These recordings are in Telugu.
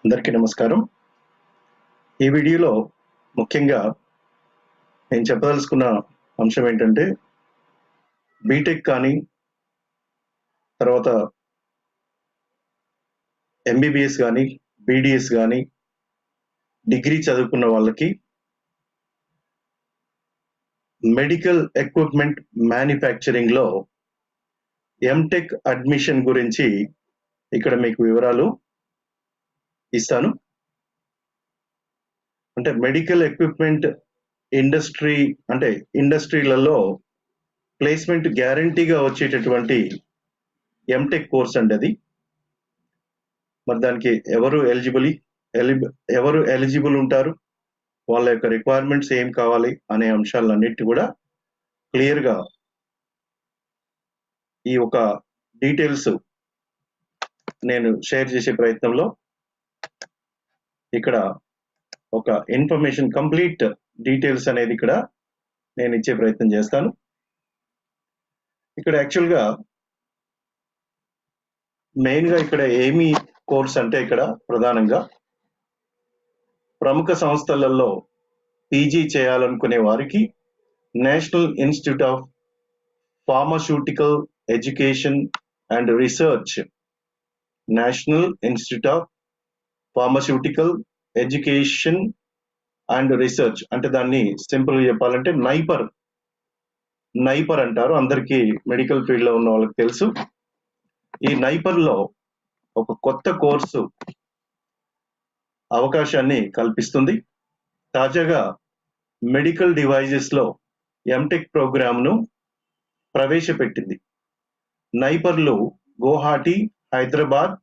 అందరికీ నమస్కారం. ఈ వీడియోలో ముఖ్యంగా నేను చెప్పదలుచుకున్న అంశం ఏంటంటే బీటెక్ కానీ తర్వాత ఎంబీబీఎస్ కానీ బీడీఎస్ కానీ డిగ్రీ చదువుకున్న వాళ్ళకి మెడికల్ ఎక్విప్మెంట్ మ్యానుఫ్యాక్చరింగ్లో ఎంటెక్ అడ్మిషన్ గురించి ఇక్కడ మీకు వివరాలు ఇస్తాను. అంటే మెడికల్ ఎక్విప్మెంట్ ఇండస్ట్రీలలో ప్లేస్మెంట్ గ్యారంటీగా వచ్చేటటువంటి ఎంటెక్ కోర్స్ అండి అది. మరి దానికి ఎవరు ఎలిజిబుల్ ఉంటారు, వాళ్ళ యొక్క రిక్వైర్మెంట్స్ ఏం కావాలి అనే అంశాలన్నిటి కూడా క్లియర్గా ఈ ఒక డీటెయిల్స్ నేను షేర్ చేసే ప్రయత్నంలో ఇక్కడ ఒక ఇన్ఫర్మేషన్ కంప్లీట్ డీటెయిల్స్ అనేది ఇక్కడ నేను ఇచ్చే ప్రయత్నం చేస్తాను. ఇక్కడ యాక్చువల్గా మెయిన్గా ఇక్కడ ఏమి కోర్స్ అంటే ఇక్కడ ప్రధానంగా ప్రముఖ సంస్థలలో పీజీ చేయాలనుకునే వారికి national institute of pharmaceutical education and research national institute of pharmaceutical education and research అంటే దాన్ని సింపుల్గా చెప్పాలంటే నైపర్ అంటారు. అందరికీ మెడికల్ ఫీల్డ్లో ఉన్న వాళ్ళకి తెలుసు. ఈ నైపర్లో ఒక కొత్త కోర్సు అవకాశాన్ని కల్పిస్తుంది. తాజాగా మెడికల్ డివైజెస్లో ఎంటెక్ ప్రోగ్రామ్ను ప్రవేశపెట్టింది. నైపర్లు గువాహటి, హైదరాబాద్,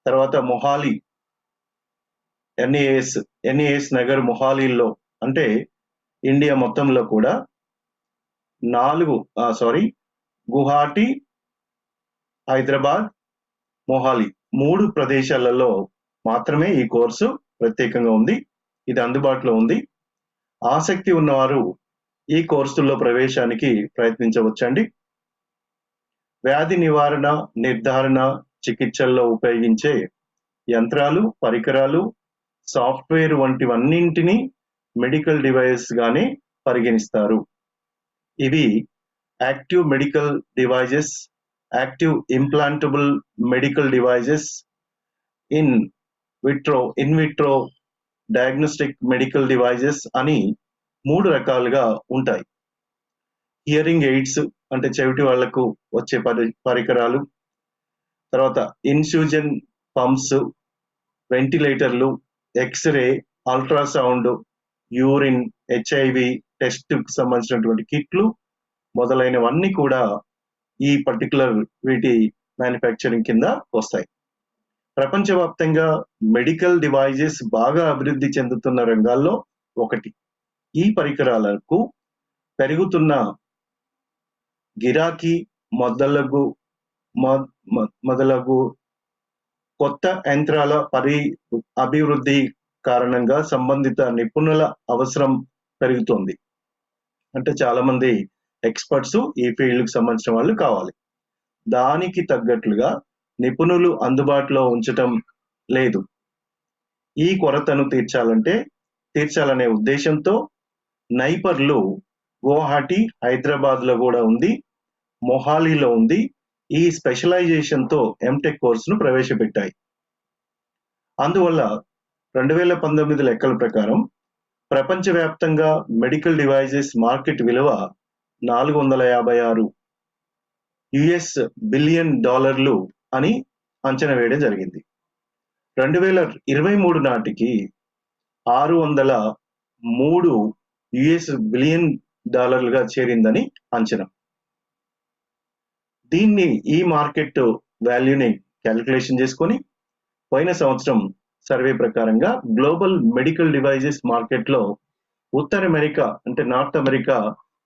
తర్వాత మొహాలి, ఎన్ఏఎస్ నగర్, మొహాలీలో అంటే ఇండియా మొత్తంలో కూడా గువాహటి, హైదరాబాద్, మొహాలి 3 ప్రదేశాలలో మాత్రమే ఈ కోర్సు ప్రత్యేకంగా ఉంది. ఇది అందుబాటులో ఉంది. ఆసక్తి ఉన్నవారు ఈ కోర్సుల్లో ప్రవేశానికి ప్రయత్నించవచ్చండి. వ్యాధి నివారణ, నిర్ధారణ, చికిత్సల్లో ఉపయోగించే యంత్రాలు, పరికరాలు, సాఫ్ట్వేర్ వంటివన్నింటినీ మెడికల్ డివైస్ గానే పరిగణిస్తారు. ఇవి active medical devices, active implantable medical devices, in vitro diagnostic medical devices అని 3 రకాలుగా ఉంటాయి. హియరింగ్ ఎయిడ్స్ అంటే చెవిటి వాళ్లకు వచ్చే పరికరాలు, తర్వాత ఇన్ఫ్యూజన్ పంప్స్, వెంటిలేటర్లు, x ray, ultrasound, urine, HIV test కు సంబంధించినటువంటి కిట్లు మొదలైనవన్నీ కూడా ఈ పర్టికులర్ వీటి మ్యానుఫ్యాక్చరింగ్ కింద వస్తాయి. ప్రపంచవ్యాప్తంగా మెడికల్ డివైజెస్ బాగా అభివృద్ధి చెందుతున్న రంగాల్లో ఒకటి. ఈ పరికరాలకు పెరుగుతున్న గిరాకీ మొదలగు కొత్త యంత్రాల అభివృద్ధి కారణంగా సంబంధిత నిపుణుల అవసరం పెరుగుతోంది. అంటే చాలా మంది ఎక్స్పర్ట్స్ ఈ ఫీల్డ్కి సంబంధించిన వాళ్ళు కావాలి. దానికి తగ్గట్లుగా నిపుణులు అందుబాటులో ఉంచటం లేదు. ఈ కొరతను తీర్చాలనే ఉద్దేశంతో నైపర్లు గువాహటి, హైదరాబాద్లో కూడా ఉంది, మొహాలీలో ఉంది. ఈ స్పెషలైజేషన్తో ఎంటెక్ కోర్సును ప్రవేశపెట్టాయి. అందువల్ల 2019 లెక్కల ప్రకారం ప్రపంచవ్యాప్తంగా మెడికల్ డివైజెస్ మార్కెట్ విలువ $456 బిలియన్ అని అంచనా వేయడం జరిగింది. 2023 నాటికి $603 బిలియన్ చేరిందని అంచనా. ఈ మార్కెట్ వాల్యూని క్యాలిక్యులేషన్ చేసుకొని పోయిన సంవత్సరం సర్వే ప్రకారంగా గ్లోబల్ మెడికల్ డివైజెస్ మార్కెట్లో ఉత్తర అమెరికా అంటే నార్త్ అమెరికా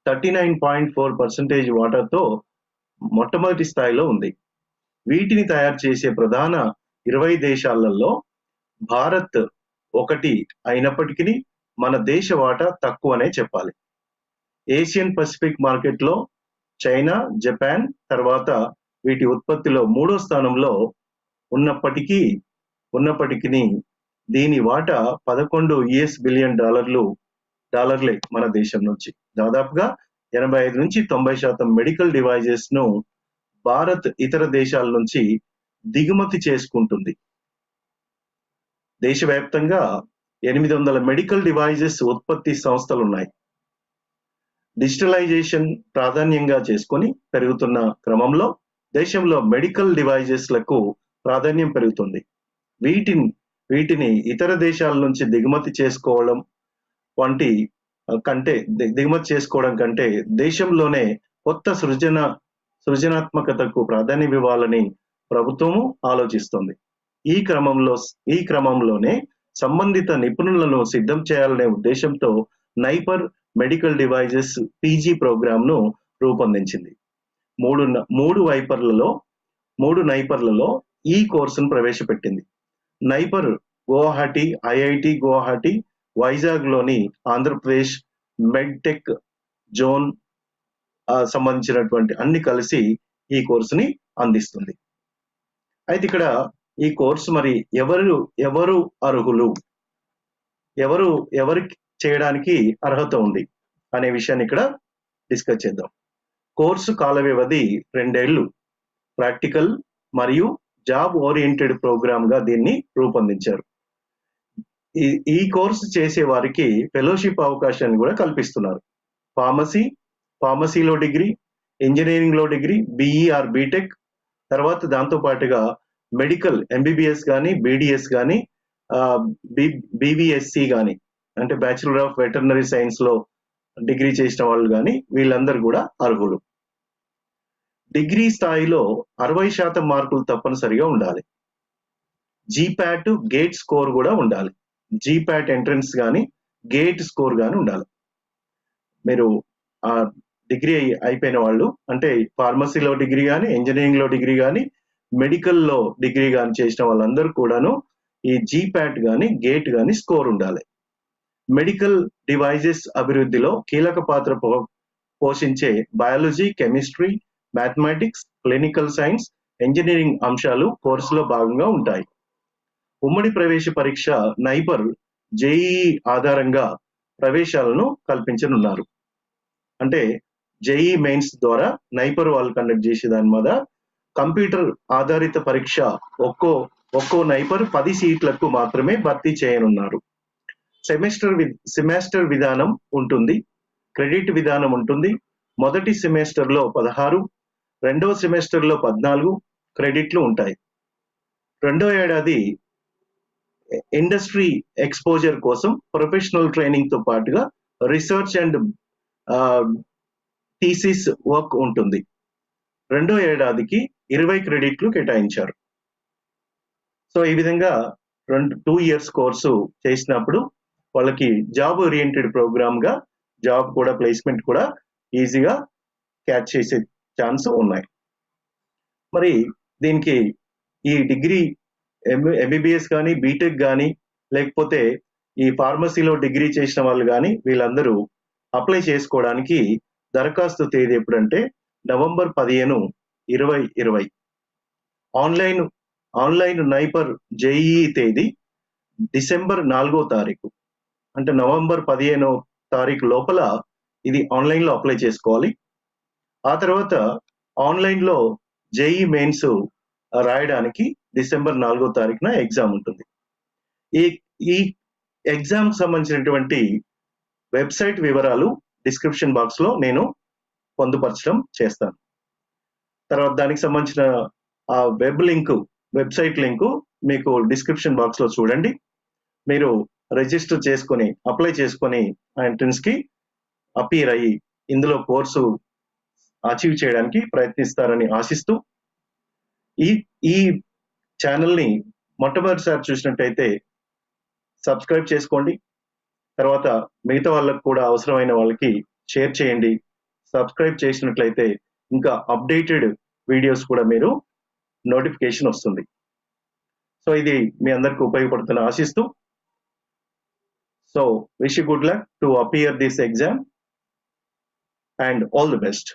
39.4% వాటాతో మొట్టమొదటి స్థాయిలో ఉంది. వీటిని తయారు చేసే ప్రధాన 20 దేశాలలో భారత్ ఒకటి అయినప్పటికీ మన దేశ వాటా తక్కువనే చెప్పాలి. ఏషియన్ పసిఫిక్ మార్కెట్లో చైనా, జపాన్ తర్వాత వీటి ఉత్పత్తిలో 3వ స్థానంలో ఉన్నప్పటికీ ఉన్నప్పటికీ దీని వాటా 11 యుఎస్ బిలియన్ డాలర్లే మన దేశం నుంచి. దాదాపుగా 85 నుంచి 90% మెడికల్ డివైజెస్ ను భారత్ ఇతర దేశాల నుంచి దిగుమతి చేసుకుంటుంది. దేశవ్యాప్తంగా 800 మెడికల్ డివైజెస్ ఉత్పత్తి సంస్థలు ఉన్నాయి. డిజిటలైజేషన్ ప్రాధాన్యంగా చేసుకొని పెరుగుతున్న క్రమంలో దేశంలో మెడికల్ డివైజెస్లకు ప్రాధాన్యం పెరుగుతుంది. వీటిని ఇతర దేశాల నుంచి దిగుమతి చేసుకోవడం కంటే దేశంలోనే కొత్త సృజనాత్మకతకు ప్రాధాన్యం ఇవ్వాలని ప్రభుత్వము ఆలోచిస్తుంది. ఈ క్రమంలోనే సంబంధిత నిపుణులను సిద్ధం చేయాలనే ఉద్దేశంతో NIPER medical devices PG program ను రూపొందించింది. మూడు నైపర్లలో ఈ కోర్సును ప్రవేశపెట్టింది. నైపర్ గువాహటి, ఐఐటి గువాహటి, వైజాగ్ లోని ఆంధ్రప్రదేశ్ మెడ్టెక్ జోన్ సంబంధించినటువంటి అన్ని కలిసి ఈ కోర్సుని అందిస్తుంది. అయితే ఇక్కడ ఈ కోర్సు మరి ఎవరు అర్హులు, ఎవరికి చేయడానికి అర్హత ఉంది అనే విషయాన్ని ఇక్కడ డిస్కస్ చేద్దాం. కోర్సు కాల వ్యవధి 2 ఏళ్లు. ప్రాక్టికల్ మరియు జాబ్ ఓరియంటెడ్ ప్రోగ్రామ్ గా దీన్ని రూపొందించారు. ఈ కోర్సు చేసే వారికి ఫెలోషిప్ అవకాశాన్ని కూడా కల్పిస్తున్నారు. ఫార్మసీలో డిగ్రీ, ఇంజనీరింగ్ లో డిగ్రీ, బిఈ ఆర్ బీటెక్, తర్వాత దాంతో పాటుగా మెడికల్ ఎంబీబీఎస్ కానీ, బీడిఎస్ కానీ, బీవీఎస్సి కానీ అంటే బ్యాచిలర్ ఆఫ్ వెటర్నరీ సైన్స్ లో డిగ్రీ చేసిన వాళ్ళు కానీ వీళ్ళందరూ కూడా అర్హులు. డిగ్రీ స్థాయిలో 60% మార్కులు తప్పనిసరిగా ఉండాలి. జీపాట్ గేట్ స్కోర్ కూడా ఉండాలి. జీపాట్ ఎంట్రన్స్ కానీ గేట్ స్కోర్ కానీ ఉండాలి. మీరు ఆ డిగ్రీ అయిపోయిన వాళ్ళు అంటే ఫార్మసీలో డిగ్రీ కానీ, ఇంజనీరింగ్ లో డిగ్రీ కానీ, మెడికల్ లో డిగ్రీ కానీ చేసిన వాళ్ళందరూ కూడాను ఈ జీపాట్ కానీ గేట్ కానీ స్కోర్ ఉండాలి. మెడికల్ డివైజెస్ అభివృద్ధిలో కీలక పాత్ర పోషించే biology, chemistry, mathematics, clinical science, engineering అంశాలు కోర్సులో భాగంగా ఉంటాయి. ఉమ్మడి ప్రవేశ పరీక్ష నైపర్ జేఈఈ ఆధారంగా ప్రవేశాలను కల్పించనున్నారు. అంటే జేఈ మెయిన్స్ ద్వారా నైపర్ వాళ్ళు కండక్ట్ చేసే దాని మీద కంప్యూటర్ ఆధారిత పరీక్ష ఒక్కో నైపర్ 10 సీట్లకు మాత్రమే భర్తీ చేయనున్నారు. సెమిస్టర్ విధానం ఉంటుంది. క్రెడిట్ విధానం ఉంటుంది. మొదటి సెమిస్టర్ లో 16, రెండవ సెమిస్టర్ లో 14 క్రెడిట్లు ఉంటాయి. రెండో ఏడాది ఇండస్ట్రీ ఎక్స్పోజర్ కోసం ప్రొఫెషనల్ ట్రైనింగ్ తో పాటుగా రీసెర్చ్ అండ్ థీసిస్ వర్క్ ఉంటుంది. రెండో ఏడాదికి 20 క్రెడిట్లు కేటాయించారు. సో ఈ విధంగా 2 ఇయర్స్ కోర్సు చేసినప్పుడు వాళ్ళకి జాబ్ ఓరియంటెడ్ ప్రోగ్రామ్ గా జాబ్ కూడా ప్లేస్మెంట్ కూడా ఈజీగా క్యాచ్ చేసే ఛాన్స్ ఉన్నాయి. మరి దీనికి ఈ డిగ్రీ ఎంబీబీఎస్ కానీ, బీటెక్ కానీ, లేకపోతే ఈ ఫార్మసీలో డిగ్రీ చేసిన వాళ్ళు కానీ వీళ్ళందరూ అప్లై చేసుకోవడానికి దరఖాస్తు తేదీ ఎప్పుడంటే నవంబర్ 15, 2020. ఆన్లైన్ నైపర్ జేఈఈ తేదీ డిసెంబర్ 4వ తారీఖు. అంటే నవంబర్ 15వ తారీఖు లోపల ఇది ఆన్లైన్ లో అప్లై చేసుకోవాలి. ఆ తర్వాత ఆన్లైన్ లో జేఈ మెయిన్స్ రాయడానికి డిసెంబర్ 4వ తారీఖున ఎగ్జామ్ ఉంటుంది. ఈ ఎగ్జామ్ సంబంధించినటువంటి వెబ్సైట్ వివరాలు డిస్క్రిప్షన్ బాక్స్ లో నేను పొందుపరచడం చేస్తాను. తర్వాత దానికి సంబంధించిన ఆ వెబ్సైట్ లింకు మీకు డిస్క్రిప్షన్ బాక్స్ లో చూడండి. మీరు రిజిస్టర్ చేసుకొని అప్లై చేసుకొని ఎంట్రన్స్ కి అపీర్ అయ్యి ఇందులో కోర్సు అచీవ్ చేయడానికి ప్రయత్నిస్తారని ఆశిస్తూ ఈ ఛానల్ని మొట్టమొదటిసారి చూసినట్టయితే సబ్స్క్రైబ్ చేసుకోండి. తర్వాత మిగతా వాళ్ళకు కూడా అవసరమైన వాళ్ళకి షేర్ చేయండి. సబ్స్క్రైబ్ చేసినట్లయితే ఇంకా అప్డేటెడ్ వీడియోస్ కూడా మీరు నోటిఫికేషన్ వస్తుంది. సో ఇది మీ అందరికి ఉపయోగపడుతుందని ఆశిస్తూ so wish you good luck to appear this exam and all the best.